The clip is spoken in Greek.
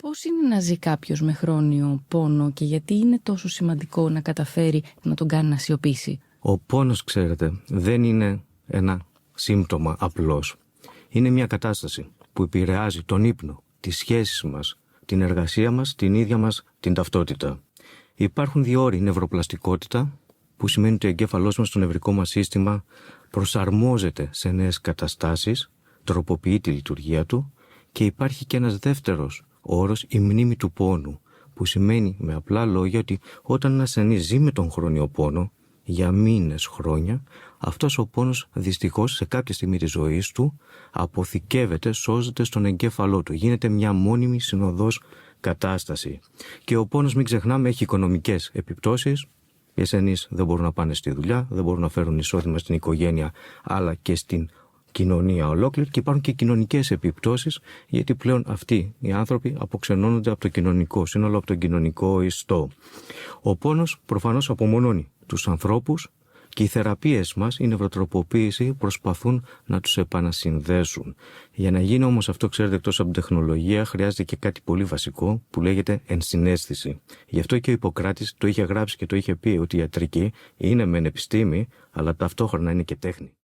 Πώς είναι να ζει κάποιος με χρόνιο πόνο και γιατί είναι τόσο σημαντικό να καταφέρει να τον κάνει να σιωπήσει? Ο πόνος, ξέρετε, δεν είναι ένα σύμπτωμα απλώς. Είναι μια κατάσταση που επηρεάζει τον ύπνο, τις σχέσεις μας, την εργασία μας, την ίδια μας την ταυτότητα. Υπάρχουν δύο όροι: νευροπλαστικότητα, που σημαίνει ότι ο εγκέφαλός μας, το νευρικό μας σύστημα, προσαρμόζεται σε νέες καταστάσεις, τροποποιεί τη λειτουργία του, και υπάρχει και ένας δεύτερος όρος, η μνήμη του πόνου, που σημαίνει με απλά λόγια ότι όταν ένας ασθενής ζει με τον χρόνιο πόνο για μήνες, χρόνια, αυτός ο πόνος δυστυχώς σε κάποια στιγμή της ζωής του αποθηκεύεται, σώζεται στον εγκέφαλό του. Γίνεται μια μόνιμη συνοδός κατάσταση. Και ο πόνος, μην ξεχνάμε, έχει οικονομικές επιπτώσεις. Οι ασθενείς δεν μπορούν να πάνε στη δουλειά, δεν μπορούν να φέρουν εισόδημα στην οικογένεια, αλλά και στην κοινωνία ολόκληρη, και υπάρχουν και κοινωνικές επιπτώσεις, γιατί πλέον αυτοί οι άνθρωποι αποξενώνονται από το κοινωνικό σύνολο, από τον κοινωνικό ιστό. Ο πόνος προφανώς απομονώνει τους ανθρώπους και οι θεραπείες μας, η νευροτροποποίηση, προσπαθούν να τους επανασυνδέσουν. Για να γίνει όμως αυτό, ξέρετε, εκτός από την τεχνολογία, χρειάζεται και κάτι πολύ βασικό που λέγεται ενσυναίσθηση. Γι' αυτό και ο Ιπποκράτης το είχε γράψει και το είχε πει ότι η ιατρική είναι μεν επιστήμη, αλλά ταυτόχρονα είναι και τέχνη.